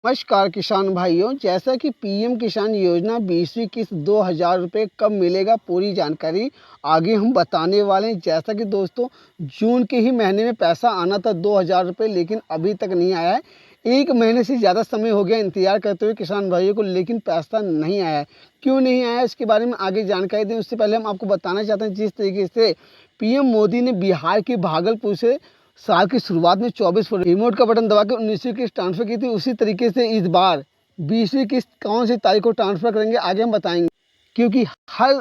नमस्कार किसान भाइयों, जैसा कि पीएम किसान योजना 20वीं किस्त 2000 रुपये कब मिलेगा, पूरी जानकारी आगे हम बताने वाले हैं। जैसा कि दोस्तों जून के ही महीने में पैसा आना था 2000 रुपये, लेकिन अभी तक नहीं आया है। 1 महीने से ज़्यादा समय हो गया इंतज़ार करते हुए किसान भाइयों को, लेकिन पैसा नहीं आया है। क्यों नहीं आया है इसके बारे में आगे जानकारी दें, उससे पहले हम आपको बताना चाहते हैं जिस तरीके से पीएम मोदी ने बिहार के भागलपुर से साल की शुरुआत में 24 फरवरी रिमोट का बटन दबा के 19वीं किस्त ट्रांसफर की थी, उसी तरीके से इस बार 20वीं किस्त कौन सी तारीख को ट्रांसफर करेंगे आगे हम बताएंगे। क्योंकि हर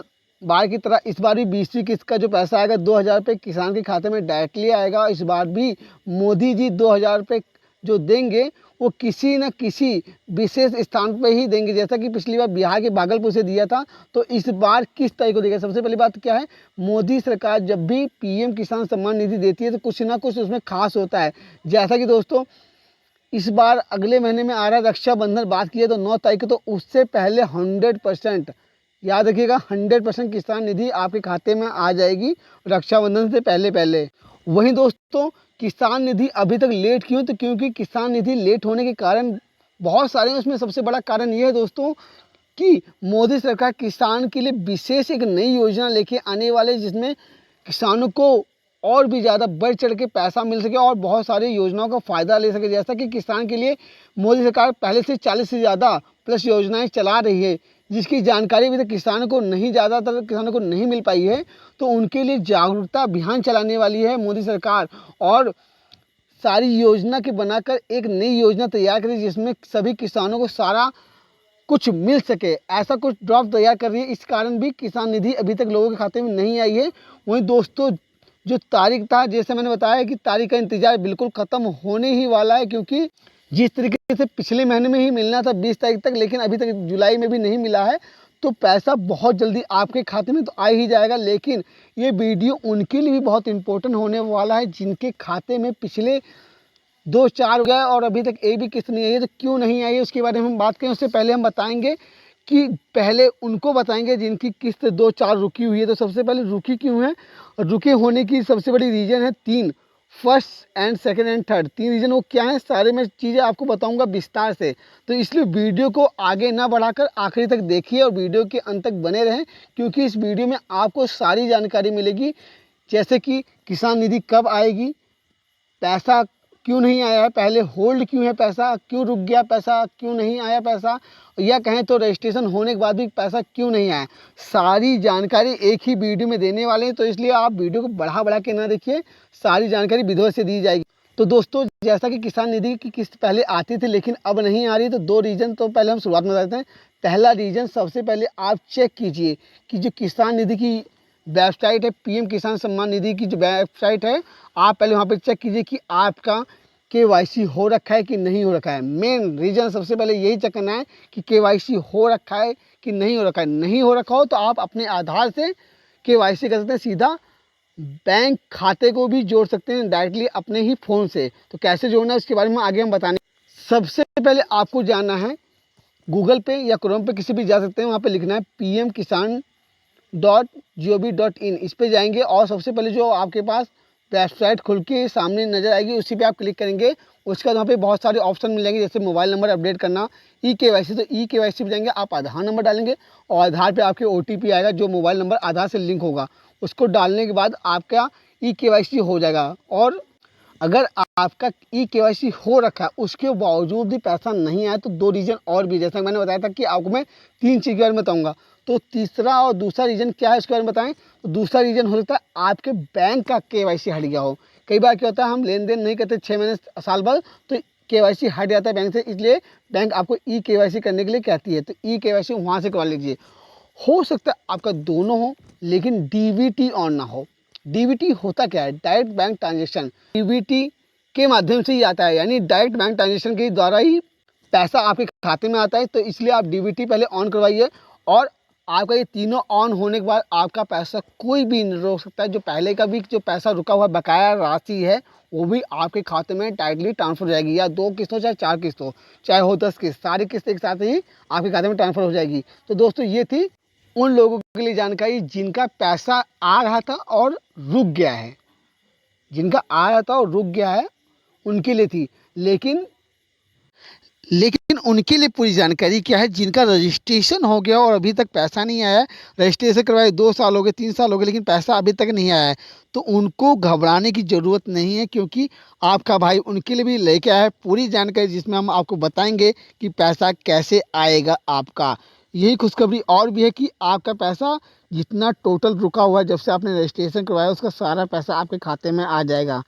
बार की तरह इस बार भी 20वीं किस्त का जो पैसा आएगा 2000 रुपये किसान के खाते में डायरेक्टली आएगा। इस बार भी मोदी जी 2000 रुपये जो देंगे वो किसी न किसी विशेष स्थान पर ही देंगे। जैसा कि पिछली बार बिहार के भागलपुर से दिया था, तो इस बार किस तारीख को देगा। सबसे पहली बात क्या है, मोदी सरकार जब भी पीएम किसान सम्मान निधि देती है तो कुछ ना कुछ उसमें खास होता है। जैसा कि दोस्तों इस बार अगले महीने में आ रहा है रक्षाबंधन, बात की तो 9 तारीख को, तो उससे पहले 100% याद रखिएगा 100% किसान निधि आपके खाते में आ जाएगी रक्षाबंधन से पहले पहले। वहीं दोस्तों किसान निधि अभी तक लेट क्यों, तो क्योंकि किसान निधि लेट होने के कारण बहुत सारे हैं। उसमें सबसे बड़ा कारण ये है दोस्तों कि मोदी सरकार किसान के लिए विशेष एक नई योजना लेके आने वाले, जिसमें किसानों को और भी ज़्यादा बढ़ चढ़ के पैसा मिल सके और बहुत सारी योजनाओं का फ़ायदा ले सके। जैसा कि किसान के लिए मोदी सरकार पहले से 40 से ज़्यादा प्लस योजनाएं चला रही है, जिसकी जानकारी अभी तक किसानों को नहीं, ज़्यादातर किसानों को नहीं मिल पाई है। तो उनके लिए जागरूकता अभियान चलाने वाली है मोदी सरकार, और सारी योजना के बनाकर एक नई योजना तैयार करी जिसमें सभी किसानों को सारा कुछ मिल सके, ऐसा कुछ ड्राफ्ट तैयार कर रही है। इस कारण भी किसान निधि अभी तक लोगों के खाते में नहीं आई है। वहीं दोस्तों जो तारीख था, जैसे मैंने बताया कि तारीख का इंतजार बिल्कुल ख़त्म होने ही वाला है, क्योंकि जिस तरीके से पिछले महीने में ही मिलना था 20 तारीख तक, लेकिन अभी तक जुलाई में भी नहीं मिला है। तो पैसा बहुत जल्दी आपके खाते में तो आ ही जाएगा, लेकिन ये वीडियो उनके लिए भी बहुत इंपॉर्टेंट होने वाला है जिनके खाते में पिछले 2-4 हो गए और अभी तक एक भी किस्त नहीं आई है। तो क्यों नहीं आई है उसके बारे में हम बात करें, उससे पहले हम बताएंगे कि पहले उनको बताएंगे जिनकी किस्त 2-4 रुकी हुई है। तो सबसे पहले रुकी क्यों है, और रुके होने की सबसे बड़ी रीज़न है 3, first and second and third. 3 reason वो क्या है, सारे मैं चीज़ें आपको बताऊंगा विस्तार से। तो इसलिए वीडियो को आगे ना बढ़ाकर आखिरी तक देखिए और वीडियो के अंत तक बने रहें, क्योंकि इस वीडियो में आपको सारी जानकारी मिलेगी। जैसे कि किसान निधि कब आएगी, पैसा क्यों नहीं आया है, पहले होल्ड क्यों है, पैसा क्यों रुक गया, पैसा क्यों नहीं आया पैसा, या कहें तो रजिस्ट्रेशन होने के बाद भी पैसा क्यों नहीं आया, सारी जानकारी एक ही वीडियो में देने वाले हैं। तो इसलिए आप वीडियो को बढ़ा बढ़ा के ना देखिए, सारी जानकारी विधिवत से दी जाएगी। तो दोस्तों जैसा कि किसान निधि की किस्त पहले आती थी लेकिन अब नहीं आ रही, तो 2 रीज़न तो पहले हम शुरुआत में बताते हैं। पहला रीज़न, सबसे पहले आप चेक कीजिए कि जो किसान निधि की वेबसाइट है, पीएम किसान सम्मान निधि की जो वेबसाइट है, आप पहले वहाँ पे चेक कीजिए कि आपका केवाईसी हो रखा है कि नहीं हो रखा है। मेन रीज़न सबसे पहले यही चेक करना है कि केवाईसी हो रखा है कि नहीं हो रखा है। नहीं हो रखा हो तो आप अपने आधार से केवाईसी कर सकते हैं, सीधा बैंक खाते को भी जोड़ सकते हैं डायरेक्टली अपने ही फ़ोन से। तो कैसे जोड़ना है उसके बारे में आगे हम बताने। सबसे पहले आपको जाना है गूगल पे या क्रोम पे, किसी भी जा सकते हैं, वहाँ पे लिखना है pmkisan.gov.in। इस पे जाएंगे और सबसे पहले जो आपके पास वेबसाइट खुल के सामने नज़र आएगी उसी पे आप क्लिक करेंगे। उसके बाद वहाँ पे बहुत सारे ऑप्शन मिलेंगे, जैसे मोबाइल नंबर अपडेट करना, ई-केवाईसी। तो ई-केवाईसी पे जाएंगे, आप आधार नंबर डालेंगे और आधार पे आपके ओटीपी आएगा, जो मोबाइल नंबर आधार से लिंक होगा। उसको डालने के बाद आपका ई-केवाईसी हो जाएगा। और अगर आपका ई-केवाईसी हो रखा है उसके बावजूद भी पैसा नहीं आया, तो 2 रीज़न और भी, जैसा मैंने बताया था कि आपको मैं 3 चीज़ के बारे में बताऊंगा। तो तीसरा और दूसरा रीज़न क्या है उसके बारे में बताएं। तो दूसरा रीज़न हो सकता है आपके बैंक का केवाईसी हट गया हो। कई बार क्या होता है, हम लेन देन नहीं करते 6 महीने साल भर, तो केवाईसी हट जाता है बैंक से, इसलिए बैंक आपको ई-केवाईसी करने के लिए कहती है। तो ई-केवाईसी वहाँ से करवा लीजिए। हो सकता है आपका दोनों हो लेकिन डीबीटी ऑन ना हो। डीबीटी होता क्या है, डायरेक्ट बैंक ट्रांजेक्शन। डीबीटी के माध्यम से ही आता है, यानी डायरेक्ट बैंक ट्रांजेक्शन के द्वारा ही पैसा आपके खाते में आता है। तो इसलिए आप डीबीटी पहले ऑन करवाइए, और आपका ये तीनों ऑन होने के बाद आपका पैसा कोई भी नहीं रोक सकता है। जो पहले का भी जो पैसा रुका हुआ बकाया राशि है वो भी आपके खाते में डायरेक्टली ट्रांसफर हो जाएगी, या 2 किस्त हो चाहे 4 किस्त हो, चाहे हो 10 किस्त, सारी किस्त एक साथ ही आपके खाते में ट्रांसफर हो जाएगी। तो दोस्तों ये थी उन लोगों के लिए जानकारी जिनका पैसा आ रहा था और रुक गया है। जिनका आ रहा था और रुक गया है उनके लिए थी, लेकिन उनके लिए पूरी जानकारी क्या है जिनका रजिस्ट्रेशन हो गया और अभी तक पैसा नहीं आया है। रजिस्ट्रेशन करवाए 2 साल हो गए, 3 साल हो गए, लेकिन पैसा अभी तक नहीं आया है। तो उनको घबराने की ज़रूरत नहीं है, क्योंकि आपका भाई उनके लिए भी लेके आया है पूरी जानकारी, जिसमें हम आपको बताएंगे कि पैसा कैसे आएगा आपका। यही खुशखबरी और भी है कि आपका पैसा जितना टोटल रुका हुआ है जब से आपने रजिस्ट्रेशन करवाया, उसका सारा पैसा आपके खाते में आ जाएगा।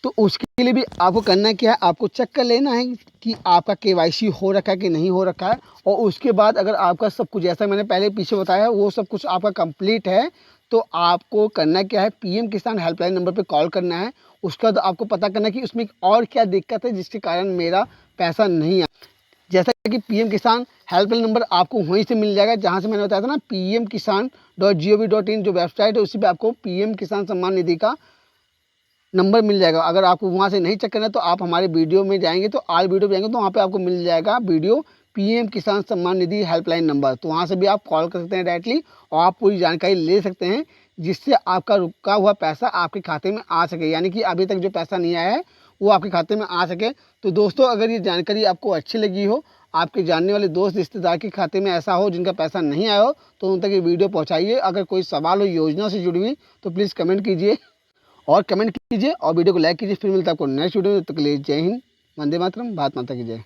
तो उसके लिए भी आपको करना क्या है, आपको चेक कर लेना है कि आपका केवाईसी हो रखा है कि नहीं हो रखा है। और उसके बाद अगर आपका सब कुछ, जैसा मैंने पहले पीछे बताया, वो सब कुछ आपका कंप्लीट है, तो आपको करना क्या है, पीएम किसान हेल्पलाइन नंबर पे कॉल करना है। उसके बाद आपको पता करना है कि उसमें और क्या दिक्कत है जिसके कारण मेरा पैसा नहीं आया। जैसा कि पीएम किसान हेल्पलाइन नंबर आपको वहीं से मिल जाएगा जहां से मैंने बताया था ना, pmkisan.gov.in जो वेबसाइट है, उसी पे आपको पीएम किसान सम्मान निधि का नंबर मिल जाएगा। अगर आपको वहाँ से नहीं चेक करना है तो आप हमारे वीडियो में जाएंगे, तो आल वीडियो पे जाएंगे तो वहाँ पे आपको मिल जाएगा वीडियो पीएम किसान सम्मान निधि हेल्पलाइन नंबर। तो वहाँ से भी आप कॉल कर सकते हैं डायरेक्टली, और आप पूरी जानकारी ले सकते हैं, जिससे आपका रुका हुआ पैसा आपके खाते में आ सके, यानी कि अभी तक जो पैसा नहीं आया है वो आपके खाते में आ सके। तो दोस्तों, अगर ये जानकारी आपको अच्छी लगी हो, आपके जानने वाले दोस्त रिश्तेदार के खाते में ऐसा हो जिनका पैसा नहीं आया हो, तो उन तक ये वीडियो पहुँचाइए। अगर कोई सवाल हो योजना से जुड़ी हुई तो प्लीज़ कमेंट कीजिए और कमेंट कीजिए और वीडियो को लाइक कीजिए। फिर मिलता है आपको नेक्स्ट वीडियो में। तब तक के लिए जय हिंद, वंदे मातरम, भारत माता की जय।